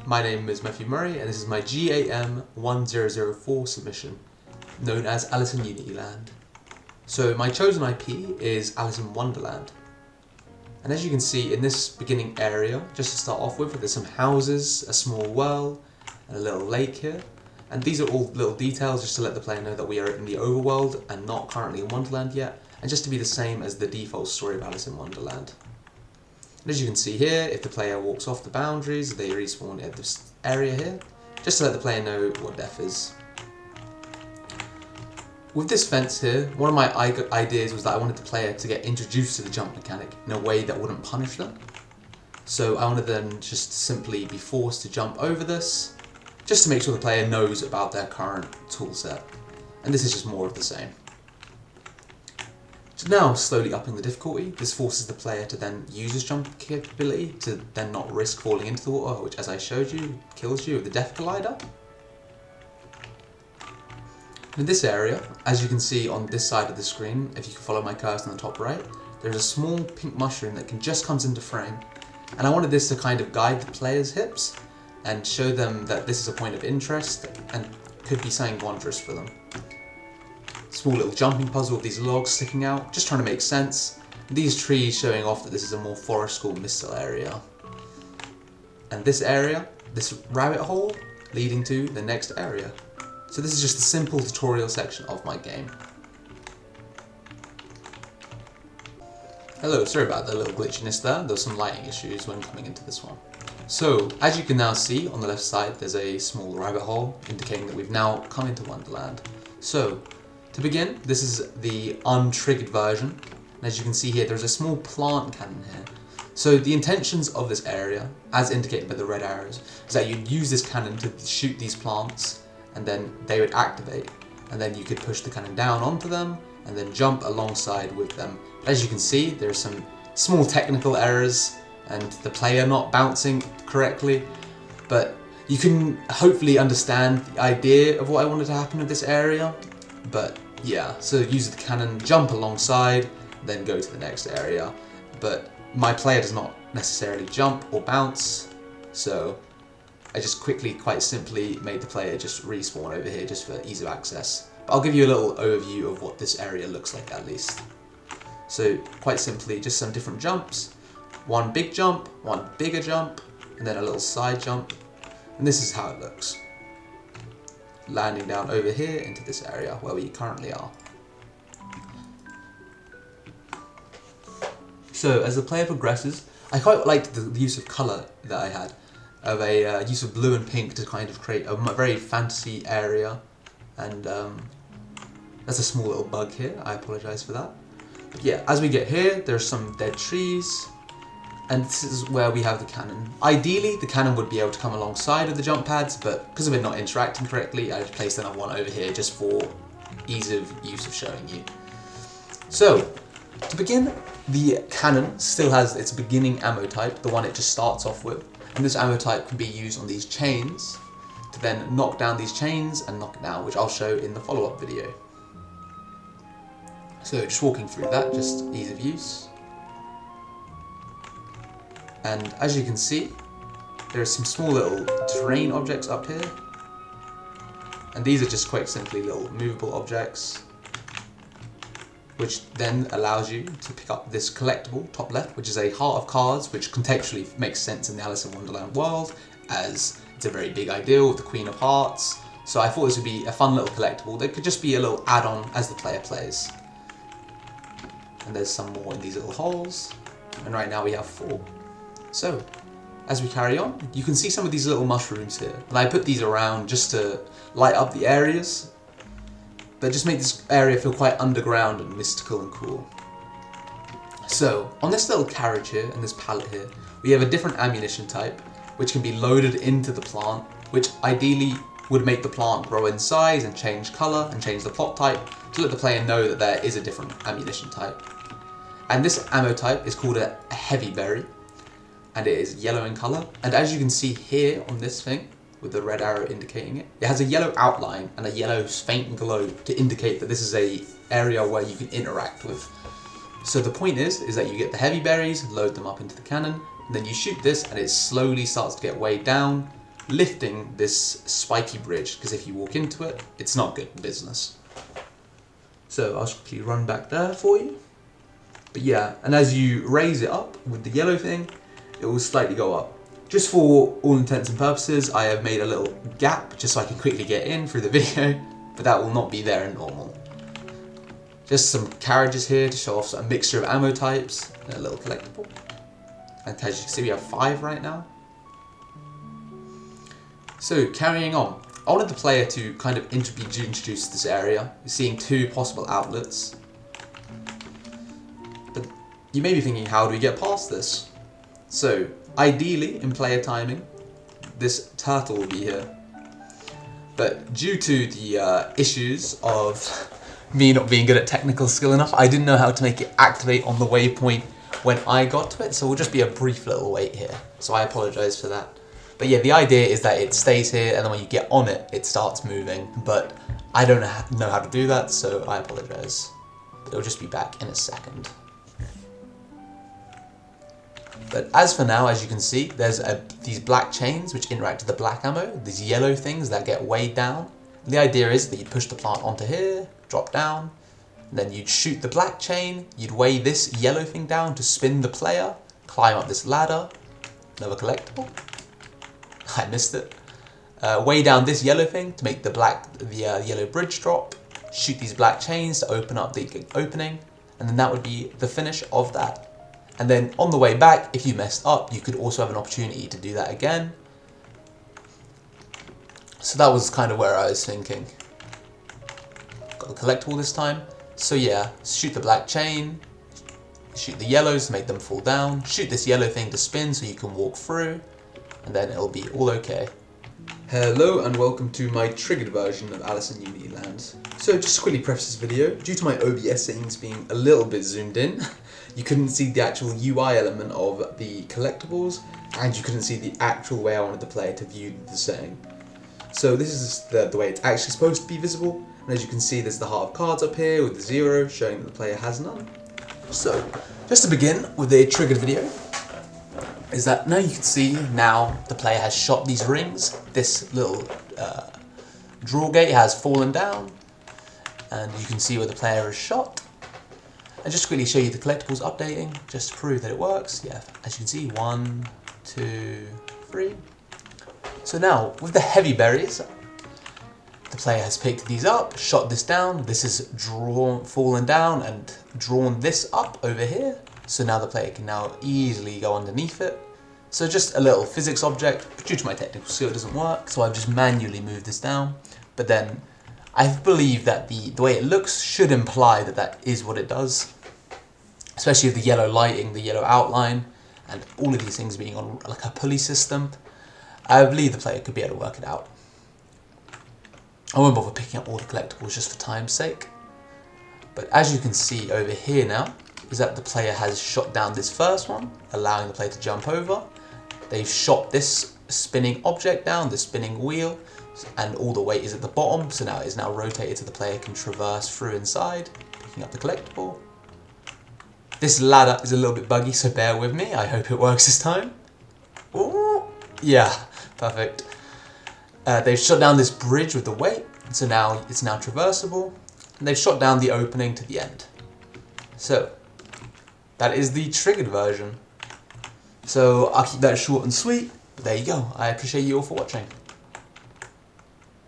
my name is Matthew Murray and this is my GAM 1004 submission, known as Alice in Unityland. So my chosen IP is Alice in Wonderland. And as you can see in this beginning area, just to start off with, there's some houses, a small well, and a little lake here. And these are all little details just to let the player know that we are in the overworld and not currently in Wonderland yet, and just to be the same as the default story of Alice in Wonderland. And as you can see here, if the player walks off the boundaries, they respawn at this area here, just to let the player know what death is. With this fence here, one of my ideas was that I wanted the player to get introduced to the jump mechanic in a way that wouldn't punish them. So I wanted them just simply be forced to jump over this, just to make sure the player knows about their current toolset. And this is just more of the same. So now, slowly upping the difficulty, this forces the player to then use his jump capability to then not risk falling into the water, which, as I showed you, kills you with the Death Collider. In this area, as you can see on this side of the screen, if you can follow my cursor on the top right, there's a small pink mushroom that just comes into frame. And I wanted this to kind of guide the player's hips and show them that this is a point of interest and could be something wondrous for them. Small little jumping puzzle with these logs sticking out, just trying to make sense. These trees showing off that this is a more forest school mistle area. And this area, this rabbit hole, leading to the next area. So this is just a simple tutorial section of my game. Hello, sorry about the little glitchiness there. There was some lighting issues when coming into this one. So, as you can now see on the left side, there's a small rabbit hole indicating that we've now come into Wonderland. So, to begin, this is the untriggered version. And as you can see here, there's a small plant cannon here. So the intentions of this area, as indicated by the red arrows, is that you'd use this cannon to shoot these plants, and then they would activate. And then you could push the cannon down onto them, and then jump alongside with them. As you can see, there's some small technical errors, and the player not bouncing correctly, but you can hopefully understand the idea of what I wanted to happen with this area. But yeah, so use the cannon, jump alongside, then go to the next area. But my player does not necessarily jump or bounce, so I just quickly, quite simply, made the player just respawn over here just for ease of access. But I'll give you a little overview of what this area looks like at least. So quite simply, just some different jumps. One big jump, one bigger jump, and then a little side jump. And this is how it looks. Landing down over here into this area where we currently are. So as the player progresses, I quite liked the use of colour that I had, of a use of blue and pink to kind of create a very fantasy area. And that's a small little bug here, I apologise for that. But yeah, as we get here, there's some dead trees. And this is where we have the cannon. Ideally, the cannon would be able to come alongside of the jump pads, but because of it not interacting correctly, I just placed another one over here just for ease of use of showing you. So, to begin, the cannon still has its beginning ammo type, the one it just starts off with. And this ammo type can be used on these chains to then knock down these chains and knock it down, which I'll show in the follow-up video. So, just walking through that, just ease of use. And as you can see, there are some small little terrain objects up here. And these are just quite simply little movable objects, which then allows you to pick up this collectible, top left, which is a heart of cards, which contextually makes sense in the Alice in Wonderland world, as it's a very big idea with the Queen of Hearts. So I thought this would be a fun little collectible that could just be a little add-on as the player plays. And there's some more in these little holes, and right now we have 4. So, as we carry on, you can see some of these little mushrooms here. And I put these around just to light up the areas, but just make this area feel quite underground and mystical and cool. So, on this little carriage here, and this pallet here, we have a different ammunition type, which can be loaded into the plant, which ideally would make the plant grow in size and change colour and change the plot type to let the player know that there is a different ammunition type. And this ammo type is called a heavy berry. And it is yellow in colour, and as you can see here on this thing, with the red arrow indicating it, it has a yellow outline and a yellow faint glow to indicate that this is a area where you can interact with. So the point is that you get the heavy berries, load them up into the cannon, and then you shoot this and it slowly starts to get weighed down lifting this spiky bridge, because if you walk into it, it's not good business. So I'll just quickly run back there for you. But yeah, and as you raise it up with the yellow thing, it will slightly go up. Just for all intents and purposes, I have made a little gap just so I can quickly get in through the video, but that will not be there in normal. Just some carriages here to show off a mixture of ammo types and a little collectible. And as you can see, we have 5 right now. So carrying on, I wanted the player to kind of be introduced to this area. You're seeing 2 possible outlets. But you may be thinking, how do we get past this? So ideally, in player timing, this turtle will be here. But due to the issues of me not being good at technical skill enough, I didn't know how to make it activate on the waypoint when I got to it, so it will just be a brief little wait here. So I apologise for that. But yeah, the idea is that it stays here, and then when you get on it, it starts moving. But I don't know how to do that, so I apologise. It'll just be back in a second. But as for now, as you can see, there's these black chains which interact with the black ammo, these yellow things that get weighed down. The idea is that you push the plant onto here, drop down, and then you'd shoot the black chain, you'd weigh this yellow thing down to spin the player, climb up this ladder, another collectible, I missed it, weigh down this yellow thing to make the yellow bridge drop, shoot these black chains to open up the opening, and then that would be the finish of that. And then on the way back, if you messed up, you could also have an opportunity to do that again. So that was kind of where I was thinking. Got a collectible this time. So yeah, shoot the black chain, shoot the yellows to make them fall down, shoot this yellow thing to spin so you can walk through, and then it'll be all okay. Hello and welcome to my triggered version of Alice in Unityland. So just to quickly preface this video, due to my OBS settings being a little bit zoomed in, you couldn't see the actual UI element of the collectibles, and you couldn't see the actual way I wanted the player to view the setting. So this is the way it's actually supposed to be visible, and as you can see there's the heart of cards up here with the 0 showing that the player has none. So, just to begin with the triggered video, is that now you can see now the player has shot these rings, this little draw gate has fallen down, and you can see where the player is shot. And just to quickly show you the collectibles updating, just to prove that it works. Yeah, as you can see, 1, 2, 3. So now, with the heavy berries, the player has picked these up, shot this down, this is fallen down and drawn this up over here. So now the player can now easily go underneath it. So just a little physics object, but due to my technical skill it doesn't work, so I've just manually moved this down. But then, I believe that the way it looks should imply that that is what it does. Especially with the yellow lighting, the yellow outline, and all of these things being on like a pulley system. I believe the player could be able to work it out. I won't bother picking up all the collectibles just for time's sake. But as you can see over here now, is that the player has shot down this first one, allowing the player to jump over. They've shot this spinning object down, the spinning wheel, and all the weight is at the bottom, so now it is now rotated so the player can traverse through inside, picking up the collectible. This ladder is a little bit buggy, so bear with me, I hope it works this time. Ooh, yeah, perfect. They've shot down this bridge with the weight, so now it's now traversable, and they've shot down the opening to the end. So, that is the triggered version. So I'll keep that short and sweet, but there you go. I appreciate you all for watching.